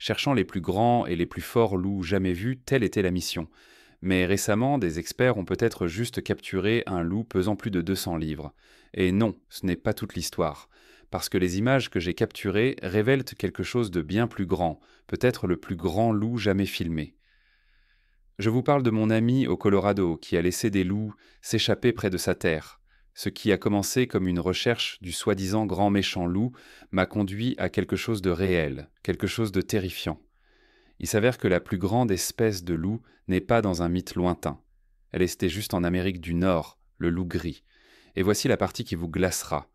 cherchant les plus grands et les plus forts loups jamais vus, telle était la mission. Mais récemment, des experts ont peut-être juste capturé un loup pesant plus de 200 livres. Et non, ce n'est pas toute l'histoire. Parce que les images que j'ai capturées révèlent quelque chose de bien plus grand, peut-être le plus grand loup jamais filmé. Je vous parle de mon ami au Colorado qui a laissé des loups s'échapper près de sa terre. Ce qui a commencé comme une recherche du soi-disant grand méchant loup m'a conduit à quelque chose de réel, quelque chose de terrifiant. Il s'avère que la plus grande espèce de loup n'est pas dans un mythe lointain. Elle était juste en Amérique du Nord, le loup gris. Et voici la partie qui vous glacera.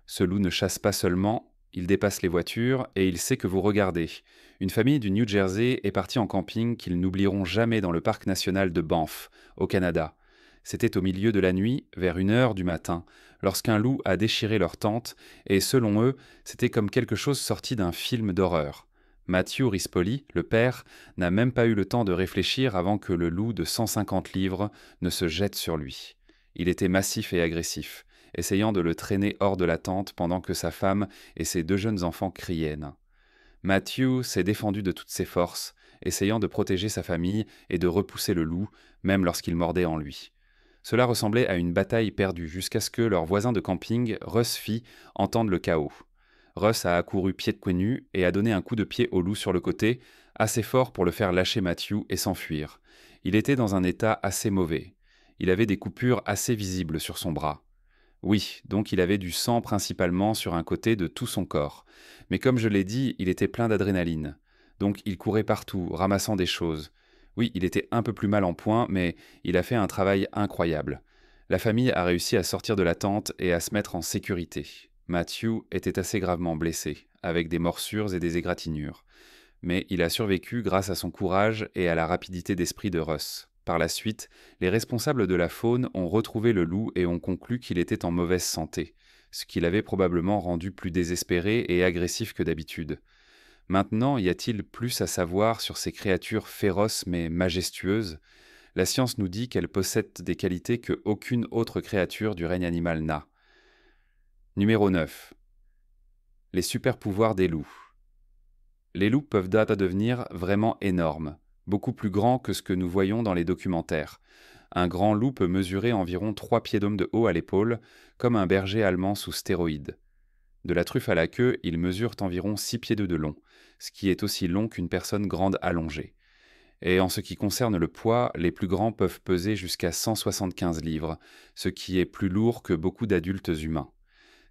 Ce loup ne chasse pas seulement, il dépasse les voitures et il sait que vous regardez. Une famille du New Jersey est partie en camping qu'ils n'oublieront jamais dans le parc national de Banff, au Canada. C'était au milieu de la nuit, vers 1 heure du matin, lorsqu'un loup a déchiré leur tente, et selon eux, c'était comme quelque chose sorti d'un film d'horreur. Matthew Rispoli, le père, n'a même pas eu le temps de réfléchir avant que le loup de 150 livres ne se jette sur lui. Il était massif et agressif, essayant de le traîner hors de la tente pendant que sa femme et ses 2 jeunes enfants criaient. Matthew s'est défendu de toutes ses forces, essayant de protéger sa famille et de repousser le loup, même lorsqu'il mordait en lui. Cela ressemblait à une bataille perdue jusqu'à ce que leur voisin de camping, Russ Fee, entende le chaos. Russ a accouru pieds de poing nus et a donné un coup de pied au loup sur le côté, assez fort pour le faire lâcher Matthew et s'enfuir. Il était dans un état assez mauvais. Il avait des coupures assez visibles sur son bras. Oui, donc il avait du sang principalement sur un côté de tout son corps. Mais comme je l'ai dit, il était plein d'adrénaline. Donc il courait partout, ramassant des choses. Oui, il était un peu plus mal en point, mais il a fait un travail incroyable. La famille a réussi à sortir de la tente et à se mettre en sécurité. Matthew était assez gravement blessé, avec des morsures et des égratignures. Mais il a survécu grâce à son courage et à la rapidité d'esprit de Russ. Par la suite, les responsables de la faune ont retrouvé le loup et ont conclu qu'il était en mauvaise santé, ce qui l'avait probablement rendu plus désespéré et agressif que d'habitude. Maintenant, y a-t-il plus à savoir sur ces créatures féroces mais majestueuses? La science nous dit qu'elles possèdent des qualités que aucune autre créature du règne animal n'a. Numéro 9. Les super-pouvoirs des loups. Les loups peuvent devenir vraiment énormes, beaucoup plus grands que ce que nous voyons dans les documentaires. Un grand loup peut mesurer environ 3 pieds d'homme de haut à l'épaule, comme un berger allemand sous stéroïdes. De la truffe à la queue, ils mesurent environ 6 pieds de long, ce qui est aussi long qu'une personne grande allongée. Et en ce qui concerne le poids, les plus grands peuvent peser jusqu'à 175 livres, ce qui est plus lourd que beaucoup d'adultes humains.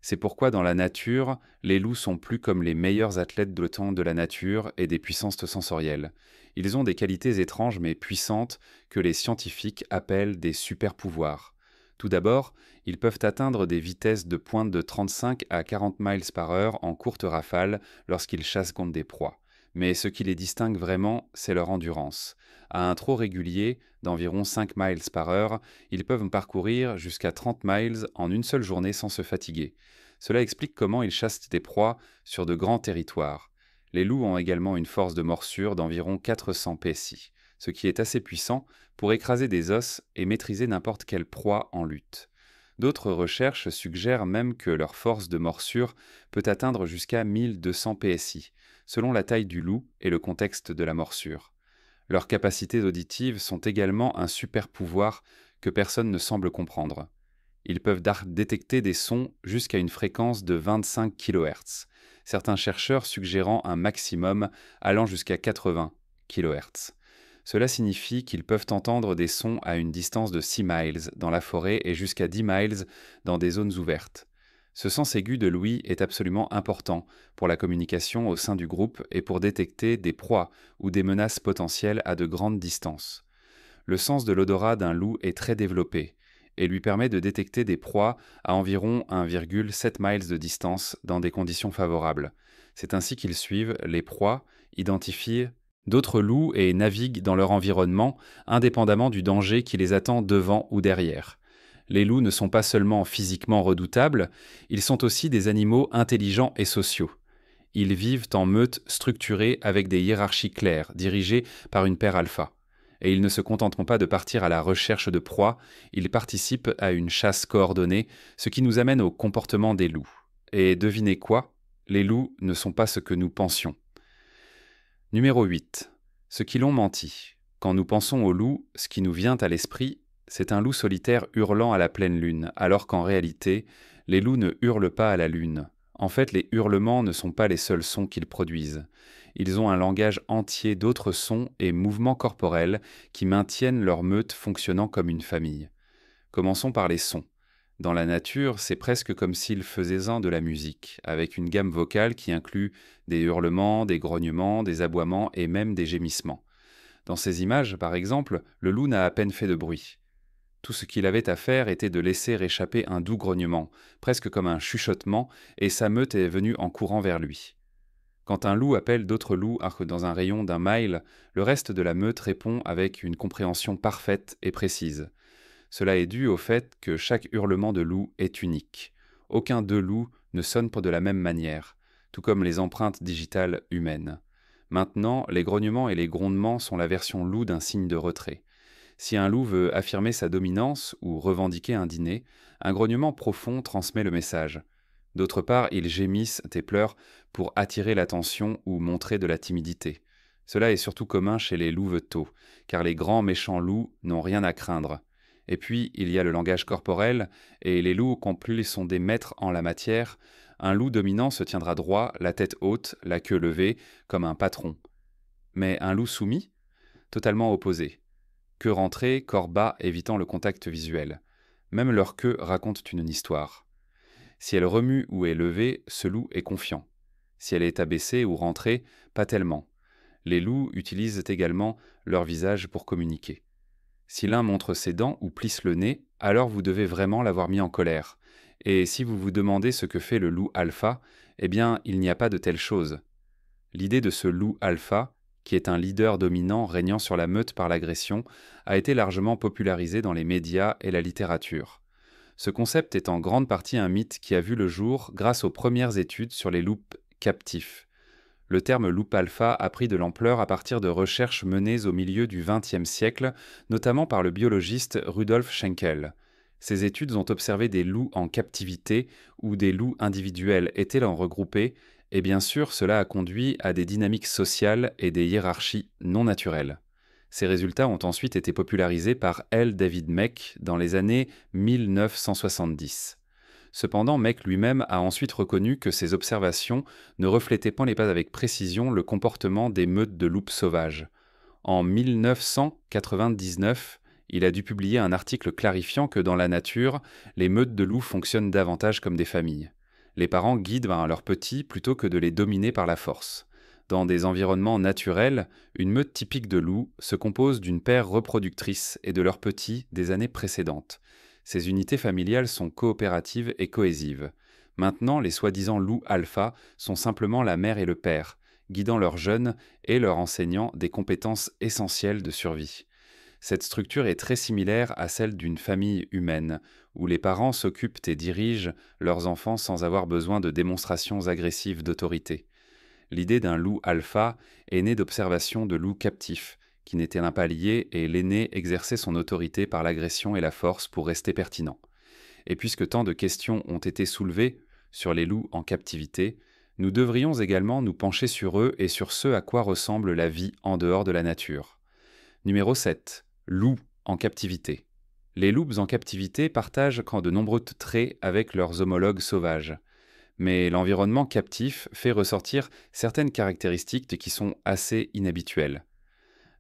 C'est pourquoi dans la nature, les loups sont plus comme les meilleurs athlètes de temps de la nature et des puissances sensorielles. Ils ont des qualités étranges mais puissantes que les scientifiques appellent des super-pouvoirs. Tout d'abord, ils peuvent atteindre des vitesses de pointe de 35 à 40 miles par heure en courte rafale lorsqu'ils chassent contre des proies. Mais ce qui les distingue vraiment, c'est leur endurance. À un trot régulier d'environ 5 miles par heure, ils peuvent parcourir jusqu'à 30 miles en une seule journée sans se fatiguer. Cela explique comment ils chassent des proies sur de grands territoires. Les loups ont également une force de morsure d'environ 400 PSI, ce qui est assez puissant pour écraser des os et maîtriser n'importe quelle proie en lutte. D'autres recherches suggèrent même que leur force de morsure peut atteindre jusqu'à 1200 PSI, selon la taille du loup et le contexte de la morsure. Leurs capacités auditives sont également un super pouvoir que personne ne semble comprendre. Ils peuvent détecter des sons jusqu'à une fréquence de 25 kHz, certains chercheurs suggérant un maximum allant jusqu'à 80 kHz. Cela signifie qu'ils peuvent entendre des sons à une distance de 6 miles dans la forêt et jusqu'à 10 miles dans des zones ouvertes. Ce sens aigu de l'ouïe est absolument important pour la communication au sein du groupe et pour détecter des proies ou des menaces potentielles à de grandes distances. Le sens de l'odorat d'un loup est très développé et lui permet de détecter des proies à environ 1,7 miles de distance dans des conditions favorables. C'est ainsi qu'ils suivent les proies, identifient d'autres loups et naviguent dans leur environnement indépendamment du danger qui les attend devant ou derrière. Les loups ne sont pas seulement physiquement redoutables, ils sont aussi des animaux intelligents et sociaux. Ils vivent en meutes structurées avec des hiérarchies claires, dirigées par une paire alpha. Et ils ne se contenteront pas de partir à la recherche de proies, ils participent à une chasse coordonnée, ce qui nous amène au comportement des loups. Et devinez quoi? Les loups ne sont pas ce que nous pensions. Numéro 8. Ceux qui l'ont menti. Quand nous pensons au loup, ce qui nous vient à l'esprit, c'est un loup solitaire hurlant à la pleine lune, alors qu'en réalité, les loups ne hurlent pas à la lune. En fait, les hurlements ne sont pas les seuls sons qu'ils produisent. Ils ont un langage entier d'autres sons et mouvements corporels qui maintiennent leur meute fonctionnant comme une famille. Commençons par les sons. Dans la nature, c'est presque comme s'ils faisaient de la musique, avec une gamme vocale qui inclut des hurlements, des grognements, des aboiements et même des gémissements. Dans ces images, par exemple, le loup n'a à peine fait de bruit. Tout ce qu'il avait à faire était de laisser échapper un doux grognement, presque comme un chuchotement, et sa meute est venue en courant vers lui. Quand un loup appelle d'autres loups dans un rayon d'un mile, le reste de la meute répond avec une compréhension parfaite et précise. Cela est dû au fait que chaque hurlement de loup est unique. Aucun deux loups ne sonne de la même manière, tout comme les empreintes digitales humaines. Maintenant, les grognements et les grondements sont la version loup d'un signe de retrait. Si un loup veut affirmer sa dominance ou revendiquer un dîner, un grognement profond transmet le message. D'autre part, ils gémissent et pleurent pour attirer l'attention ou montrer de la timidité. Cela est surtout commun chez les louveteaux, car les grands méchants loups n'ont rien à craindre. Et puis, il y a le langage corporel, et les loups, quand plus ils sont des maîtres en la matière, un loup dominant se tiendra droit, la tête haute, la queue levée, comme un patron. Mais un loup soumis, totalement opposé. Queue rentrée, corps bas, évitant le contact visuel. Même leur queue raconte une histoire. Si elle remue ou est levée, ce loup est confiant. Si elle est abaissée ou rentrée, pas tellement. Les loups utilisent également leur visage pour communiquer. Si l'un montre ses dents ou plisse le nez, alors vous devez vraiment l'avoir mis en colère. Et si vous vous demandez ce que fait le loup alpha, eh bien, il n'y a pas de telle chose. L'idée de ce loup alpha, qui est un leader dominant régnant sur la meute par l'agression, a été largement popularisée dans les médias et la littérature. Ce concept est en grande partie un mythe qui a vu le jour grâce aux premières études sur les loups captifs. Le terme loup alpha a pris de l'ampleur à partir de recherches menées au milieu du XXe siècle, notamment par le biologiste Rudolf Schenkel. Ces études ont observé des loups en captivité où des loups individuels étaient regroupés, et bien sûr cela a conduit à des dynamiques sociales et des hiérarchies non naturelles. Ces résultats ont ensuite été popularisés par L. David Mech dans les années 1970. Cependant, Mech lui-même a ensuite reconnu que ces observations ne reflétaient pas avec précision le comportement des meutes de loups sauvages. En 1999, il a dû publier un article clarifiant que dans la nature, les meutes de loups fonctionnent davantage comme des familles. Les parents guident leurs petits plutôt que de les dominer par la force. Dans des environnements naturels, une meute typique de loups se compose d'une paire reproductrice et de leurs petits des années précédentes. Ces unités familiales sont coopératives et cohésives. Maintenant, les soi-disant loups alpha sont simplement la mère et le père, guidant leurs jeunes et leur enseignant des compétences essentielles de survie. Cette structure est très similaire à celle d'une famille humaine, où les parents s'occupent et dirigent leurs enfants sans avoir besoin de démonstrations agressives d'autorité. L'idée d'un loup alpha est née d'observations de loups captifs, qui n'étaient pas liés, et l'aîné exerçait son autorité par l'agression et la force pour rester pertinent. Et puisque tant de questions ont été soulevées sur les loups en captivité, nous devrions également nous pencher sur eux et sur ce à quoi ressemble la vie en dehors de la nature. Numéro 7. Loups en captivité. Les loups en captivité partagent de nombreux traits avec leurs homologues sauvages. Mais l'environnement captif fait ressortir certaines caractéristiques qui sont assez inhabituelles.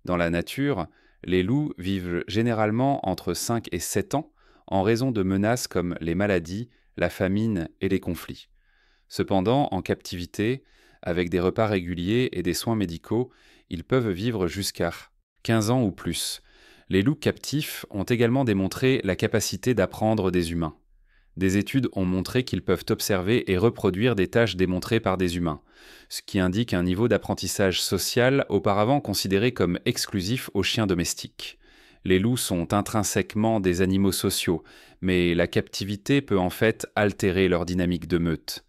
Dans la nature, les loups vivent généralement entre 5 et 7 ans en raison de menaces comme les maladies, la famine et les conflits. Cependant, en captivité, avec des repas réguliers et des soins médicaux, ils peuvent vivre jusqu'à 15 ans ou plus. Les loups captifs ont également démontré la capacité d'apprendre des humains. Des études ont montré qu'ils peuvent observer et reproduire des tâches démontrées par des humains, ce qui indique un niveau d'apprentissage social auparavant considéré comme exclusif aux chiens domestiques. Les loups sont intrinsèquement des animaux sociaux, mais la captivité peut en fait altérer leur dynamique de meute.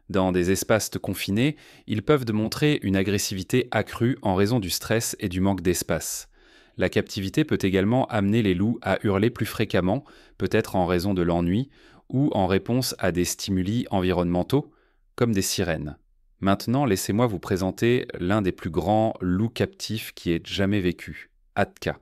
Dans des espaces confinés, ils peuvent démontrer une agressivité accrue en raison du stress et du manque d'espace. La captivité peut également amener les loups à hurler plus fréquemment, peut-être en raison de l'ennui, ou en réponse à des stimuli environnementaux, comme des sirènes. Maintenant, laissez-moi vous présenter l'un des plus grands loups captifs qui ait jamais vécu, Atka.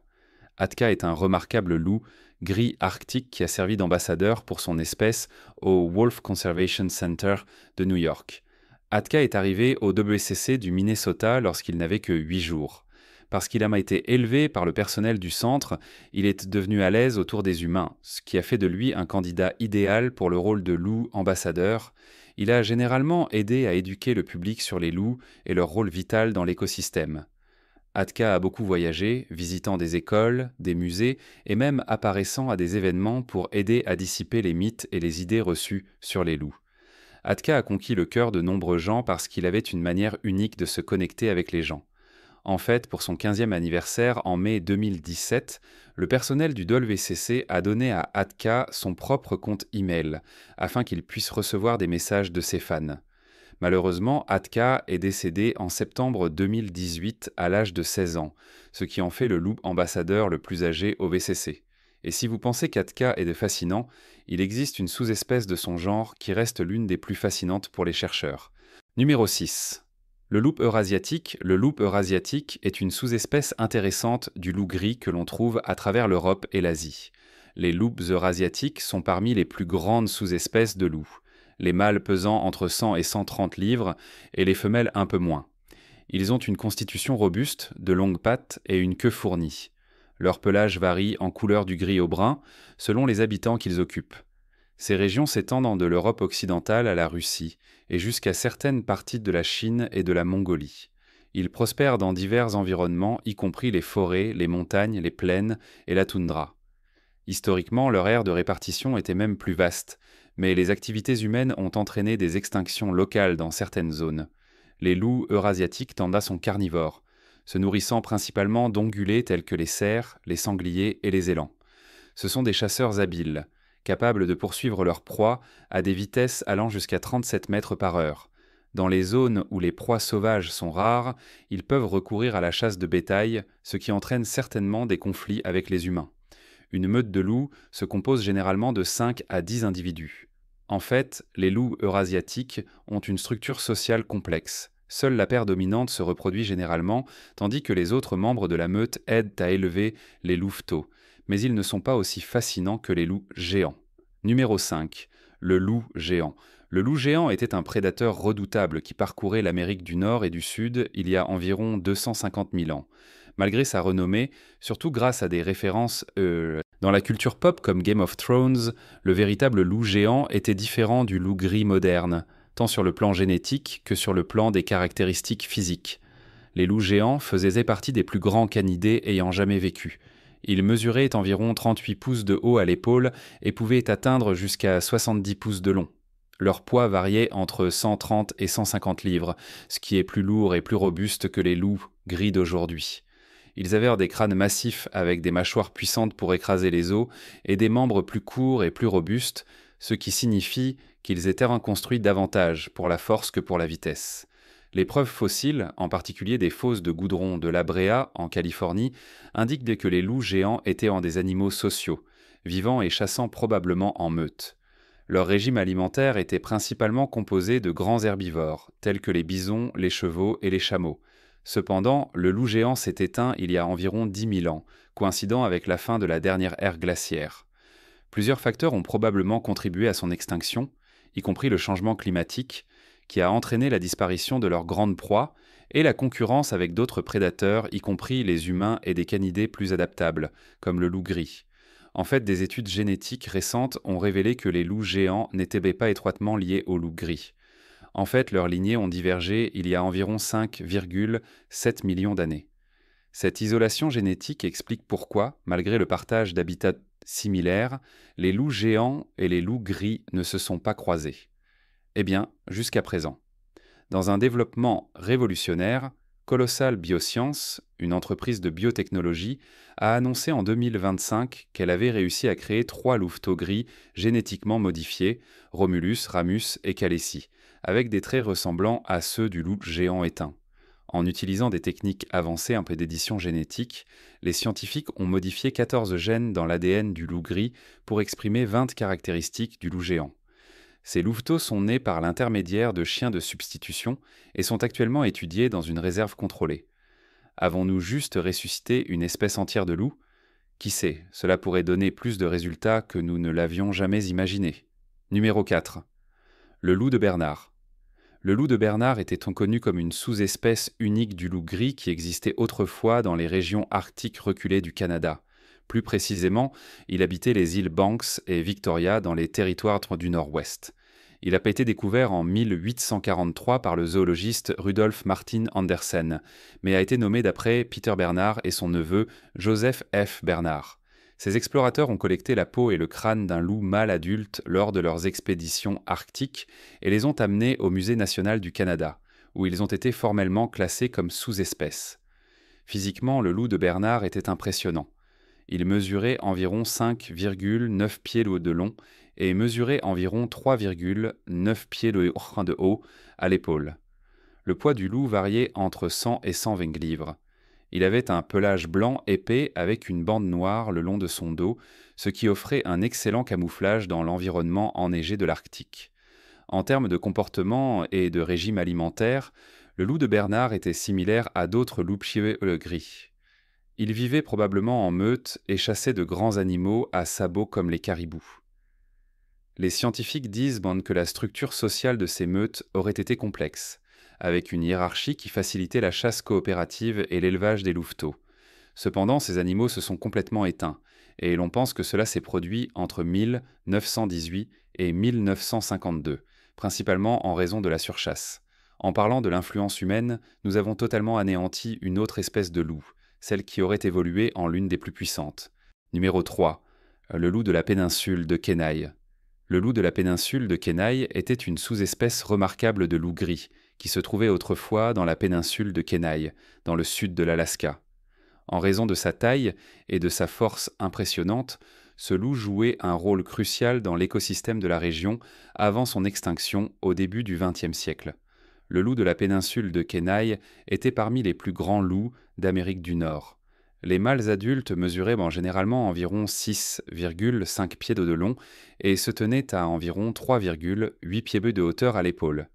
Atka est un remarquable loup gris arctique qui a servi d'ambassadeur pour son espèce au Wolf Conservation Center de New York. Atka est arrivé au WCC du Minnesota lorsqu'il n'avait que 8 jours. Parce qu'il a été élevé par le personnel du centre, il est devenu à l'aise autour des humains, ce qui a fait de lui un candidat idéal pour le rôle de loup ambassadeur. Il a généralement aidé à éduquer le public sur les loups et leur rôle vital dans l'écosystème. Atka a beaucoup voyagé, visitant des écoles, des musées et même apparaissant à des événements pour aider à dissiper les mythes et les idées reçues sur les loups. Atka a conquis le cœur de nombreux gens parce qu'il avait une manière unique de se connecter avec les gens. En fait, pour son 15e anniversaire en mai 2017, le personnel du WCC a donné à Atka son propre compte email afin qu'il puisse recevoir des messages de ses fans. Malheureusement, Atka est décédé en septembre 2018 à l'âge de 16 ans, ce qui en fait le loup ambassadeur le plus âgé au WCC. Et si vous pensez qu'Atka est fascinant, il existe une sous-espèce de son genre qui reste l'une des plus fascinantes pour les chercheurs. Numéro 6. Le loup eurasiatique. Le loup eurasiatique est une sous-espèce intéressante du loup gris que l'on trouve à travers l'Europe et l'Asie. Les loups eurasiatiques sont parmi les plus grandes sous-espèces de loups, les mâles pesant entre 100 et 130 livres et les femelles un peu moins. Ils ont une constitution robuste, de longues pattes et une queue fournie. Leur pelage varie en couleur du gris au brun selon les habitants qu'ils occupent. Ces régions s'étendent de l'Europe occidentale à la Russie et jusqu'à certaines parties de la Chine et de la Mongolie. Ils prospèrent dans divers environnements, y compris les forêts, les montagnes, les plaines et la toundra. Historiquement, leur aire de répartition était même plus vaste, mais les activités humaines ont entraîné des extinctions locales dans certaines zones. Les loups eurasiatiques tendance sont carnivores, se nourrissant principalement d'ongulés tels que les cerfs, les sangliers et les élans. Ce sont des chasseurs habiles, capables de poursuivre leur proie à des vitesses allant jusqu'à 37 mètres par heure. Dans les zones où les proies sauvages sont rares, ils peuvent recourir à la chasse de bétail, ce qui entraîne certainement des conflits avec les humains. Une meute de loups se compose généralement de 5 à 10 individus. En fait, les loups eurasiatiques ont une structure sociale complexe. Seule la paire dominante se reproduit généralement, tandis que les autres membres de la meute aident à élever les louveteaux, mais ils ne sont pas aussi fascinants que les loups géants. Numéro 5. Le loup géant. Le loup géant était un prédateur redoutable qui parcourait l'Amérique du Nord et du Sud il y a environ 250 000 ans. Malgré sa renommée, surtout grâce à des références dans la culture pop comme Game of Thrones, le véritable loup géant était différent du loup gris moderne, tant sur le plan génétique que sur le plan des caractéristiques physiques. Les loups géants faisaient partie des plus grands canidés ayant jamais vécu. Ils mesuraient environ 38 pouces de haut à l'épaule et pouvaient atteindre jusqu'à 70 pouces de long. Leur poids variait entre 130 et 150 livres, ce qui est plus lourd et plus robuste que les loups gris d'aujourd'hui. Ils avaient des crânes massifs avec des mâchoires puissantes pour écraser les os et des membres plus courts et plus robustes, ce qui signifie qu'ils étaient reconstruits davantage pour la force que pour la vitesse. Les preuves fossiles, en particulier des fosses de goudron de La Brea, en Californie, indiquent que les loups géants étaient des animaux sociaux, vivant et chassant probablement en meute. Leur régime alimentaire était principalement composé de grands herbivores, tels que les bisons, les chevaux et les chameaux. Cependant, le loup géant s'est éteint il y a environ 10 000 ans, coïncidant avec la fin de la dernière ère glaciaire. Plusieurs facteurs ont probablement contribué à son extinction, y compris le changement climatique, qui a entraîné la disparition de leurs grandes proies et la concurrence avec d'autres prédateurs, y compris les humains et des canidés plus adaptables, comme le loup gris. En fait, des études génétiques récentes ont révélé que les loups géants n'étaient pas étroitement liés aux loups gris. En fait, leurs lignées ont divergé il y a environ 5,7 millions d'années. Cette isolation génétique explique pourquoi, malgré le partage d'habitats similaires, les loups géants et les loups gris ne se sont pas croisés. Eh bien, jusqu'à présent. Dans un développement révolutionnaire, Colossal Biosciences, une entreprise de biotechnologie, a annoncé en 2025 qu'elle avait réussi à créer 3 louveteaux gris génétiquement modifiés, Romulus, Ramus et Khaleesi, avec des traits ressemblant à ceux du loup géant éteint. En utilisant des techniques avancées un peu d'édition génétique, les scientifiques ont modifié 14 gènes dans l'ADN du loup gris pour exprimer 20 caractéristiques du loup géant. Ces louveteaux sont nés par l'intermédiaire de chiens de substitution et sont actuellement étudiés dans une réserve contrôlée. Avons-nous juste ressuscité une espèce entière de loups? Qui sait, cela pourrait donner plus de résultats que nous ne l'avions jamais imaginé. Numéro 4. Le loup de Bernard. Le loup de Bernard était connu comme une sous-espèce unique du loup gris qui existait autrefois dans les régions arctiques reculées du Canada. Plus précisément, il habitait les îles Banks et Victoria dans les territoires du Nord-Ouest. Il a été découvert en 1843 par le zoologiste Rudolf Martin Andersen, mais a été nommé d'après Peter Bernard et son neveu Joseph F. Bernard. Ces explorateurs ont collecté la peau et le crâne d'un loup mâle adulte lors de leurs expéditions arctiques et les ont amenés au Musée national du Canada, où ils ont été formellement classés comme sous-espèces. Physiquement, le loup de Bernard était impressionnant. Il mesurait environ 5,9 pieds de long et mesurait environ 3,9 pieds de haut à l'épaule. Le poids du loup variait entre 100 et 120 livres. Il avait un pelage blanc épais avec une bande noire le long de son dos, ce qui offrait un excellent camouflage dans l'environnement enneigé de l'Arctique. En termes de comportement et de régime alimentaire, le loup de Bernard était similaire à d'autres loups gris. Il vivait probablement en meute et chassait de grands animaux à sabots comme les caribous. Les scientifiques disent que la structure sociale de ces meutes aurait été complexe, avec une hiérarchie qui facilitait la chasse coopérative et l'élevage des louveteaux. Cependant, ces animaux se sont complètement éteints, et l'on pense que cela s'est produit entre 1918 et 1952, principalement en raison de la surchasse. En parlant de l'influence humaine, nous avons totalement anéanti une autre espèce de loup, celle qui aurait évolué en l'une des plus puissantes. Numéro 3. Le loup de la péninsule de Kenai. Le loup de la péninsule de Kenai était une sous-espèce remarquable de loup gris, qui se trouvait autrefois dans la péninsule de Kenai, dans le sud de l'Alaska. En raison de sa taille et de sa force impressionnante, ce loup jouait un rôle crucial dans l'écosystème de la région avant son extinction au début du XXe siècle. Le loup de la péninsule de Kenai était parmi les plus grands loups d'Amérique du Nord. Les mâles adultes mesuraient généralement environ 6,5 pieds de long et se tenaient à environ 3,8 pieds de hauteur à l'épaule.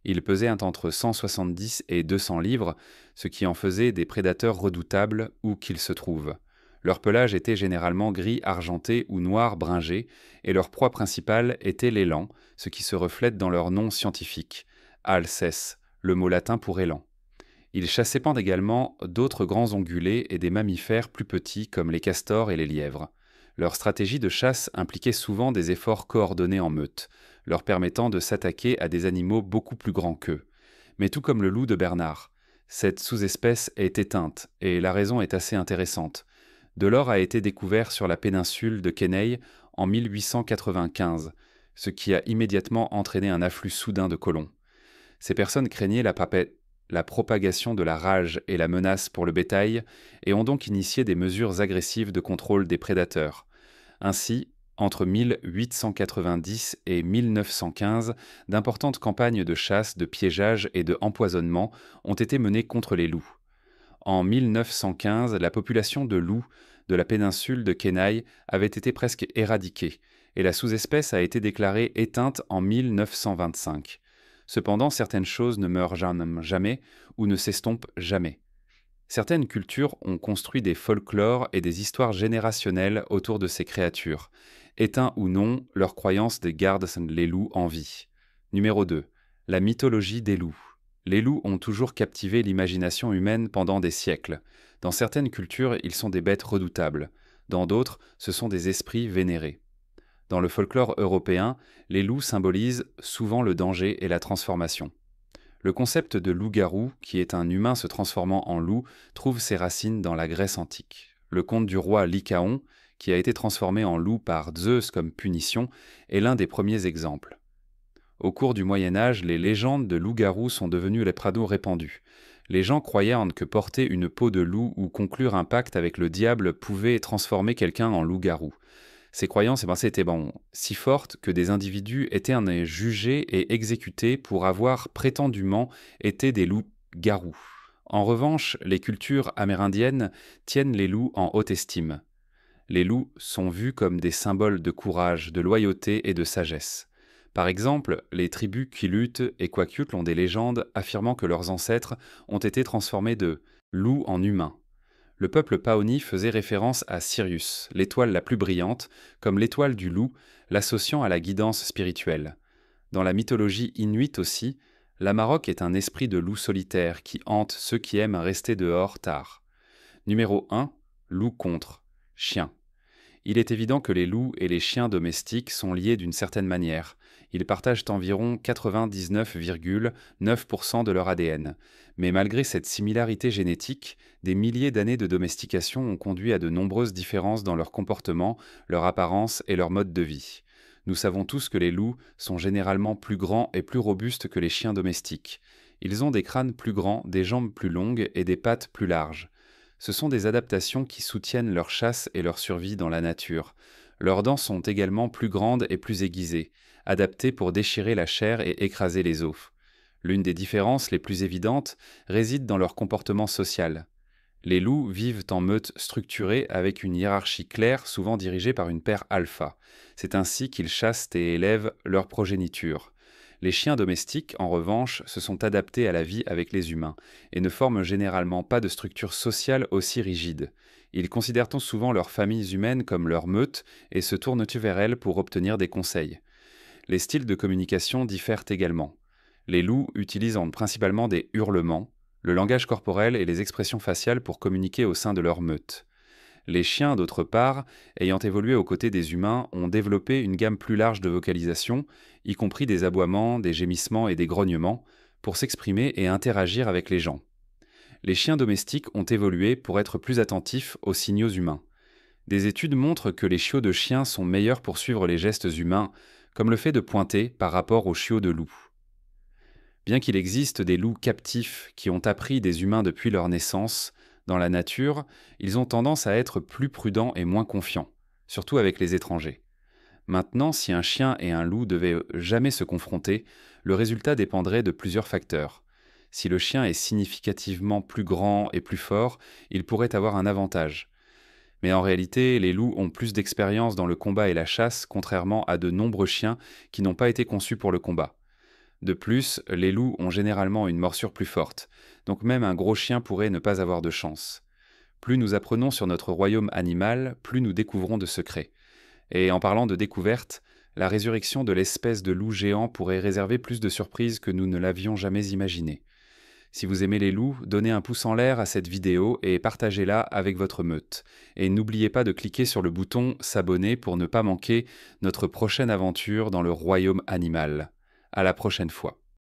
Ils pesaient entre 170 et 200 livres, ce qui en faisait des prédateurs redoutables où qu'ils se trouvent. Leur pelage était généralement gris argenté ou noir bringé, et leur proie principale était l'élan, ce qui se reflète dans leur nom scientifique, alces, le mot latin pour élan. Ils chassaient également d'autres grands ongulés et des mammifères plus petits comme les castors et les lièvres. Leur stratégie de chasse impliquait souvent des efforts coordonnés en meute, leur permettant de s'attaquer à des animaux beaucoup plus grands qu'eux. Mais tout comme le loup de Bernard, cette sous-espèce est éteinte, et la raison est assez intéressante. De l'or a été découvert sur la péninsule de Kenai en 1895, ce qui a immédiatement entraîné un afflux soudain de colons. Ces personnes craignaient la propagation de la rage et la menace pour le bétail et ont donc initié des mesures agressives de contrôle des prédateurs. Ainsi, entre 1890 et 1915, d'importantes campagnes de chasse, de piégeage et de empoisonnement ont été menées contre les loups. En 1915, la population de loups de la péninsule de Kenai avait été presque éradiquée, et la sous-espèce a été déclarée éteinte en 1925. Cependant, certaines choses ne meurent jamais ou ne s'estompent jamais. Certaines cultures ont construit des folklores et des histoires générationnelles autour de ces créatures. Éteints ou non, leurs croyances gardent les loups en vie. Numéro 2. La mythologie des loups. Les loups ont toujours captivé l'imagination humaine pendant des siècles. Dans certaines cultures, ils sont des bêtes redoutables. Dans d'autres, ce sont des esprits vénérés. Dans le folklore européen, les loups symbolisent souvent le danger et la transformation. Le concept de loup-garou, qui est un humain se transformant en loup, trouve ses racines dans la Grèce antique. Le conte du roi Lycaon, qui a été transformé en loup par Zeus comme punition, est l'un des premiers exemples. Au cours du Moyen-Âge, les légendes de loup-garou sont devenues répandues. Les gens croyaient que porter une peau de loup ou conclure un pacte avec le diable pouvait transformer quelqu'un en loup-garou. Ces croyances étaient si fortes que des individus étaient jugés et exécutés pour avoir prétendument été des loups-garous. En revanche, les cultures amérindiennes tiennent les loups en haute estime. Les loups sont vus comme des symboles de courage, de loyauté et de sagesse. Par exemple, les tribus Quilut et Kwakiutl ont des légendes affirmant que leurs ancêtres ont été transformés de loups en humains. Le peuple Paoni faisait référence à Sirius, l'étoile la plus brillante, comme l'étoile du loup, l'associant à la guidance spirituelle. Dans la mythologie inuite aussi, l'Amarok est un esprit de loup solitaire qui hante ceux qui aiment rester dehors tard. Numéro 1. Loup contre. Chien. Il est évident que les loups et les chiens domestiques sont liés d'une certaine manière. Ils partagent environ 99,9% de leur ADN. Mais malgré cette similarité génétique, des milliers d'années de domestication ont conduit à de nombreuses différences dans leur comportement, leur apparence et leur mode de vie. Nous savons tous que les loups sont généralement plus grands et plus robustes que les chiens domestiques. Ils ont des crânes plus grands, des jambes plus longues et des pattes plus larges. Ce sont des adaptations qui soutiennent leur chasse et leur survie dans la nature. Leurs dents sont également plus grandes et plus aiguisées, adaptées pour déchirer la chair et écraser les os. L'une des différences les plus évidentes réside dans leur comportement social. Les loups vivent en meute structurée avec une hiérarchie claire, souvent dirigée par une paire alpha. C'est ainsi qu'ils chassent et élèvent leur progéniture. Les chiens domestiques, en revanche, se sont adaptés à la vie avec les humains et ne forment généralement pas de structure sociale aussi rigide. Ils considèrent souvent leurs familles humaines comme leur meute et se tournent vers elles pour obtenir des conseils. Les styles de communication diffèrent également. Les loups utilisent principalement des hurlements, le langage corporel et les expressions faciales pour communiquer au sein de leur meute. Les chiens, d'autre part, ayant évolué aux côtés des humains, ont développé une gamme plus large de vocalisation, y compris des aboiements, des gémissements et des grognements, pour s'exprimer et interagir avec les gens. Les chiens domestiques ont évolué pour être plus attentifs aux signaux humains. Des études montrent que les chiots de chiens sont meilleurs pour suivre les gestes humains, comme le fait de pointer par rapport aux chiots de loup. Bien qu'il existe des loups captifs qui ont appris des humains depuis leur naissance, dans la nature, ils ont tendance à être plus prudents et moins confiants, surtout avec les étrangers. Maintenant, si un chien et un loup devaient jamais se confronter, le résultat dépendrait de plusieurs facteurs. Si le chien est significativement plus grand et plus fort, il pourrait avoir un avantage. Mais en réalité, les loups ont plus d'expérience dans le combat et la chasse, contrairement à de nombreux chiens qui n'ont pas été conçus pour le combat. De plus, les loups ont généralement une morsure plus forte, donc même un gros chien pourrait ne pas avoir de chance. Plus nous apprenons sur notre royaume animal, plus nous découvrons de secrets. Et en parlant de découverte, la résurrection de l'espèce de loup géant pourrait réserver plus de surprises que nous ne l'avions jamais imaginé. Si vous aimez les loups, donnez un pouce en l'air à cette vidéo et partagez-la avec votre meute. Et n'oubliez pas de cliquer sur le bouton s'abonner pour ne pas manquer notre prochaine aventure dans le royaume animal. À la prochaine fois.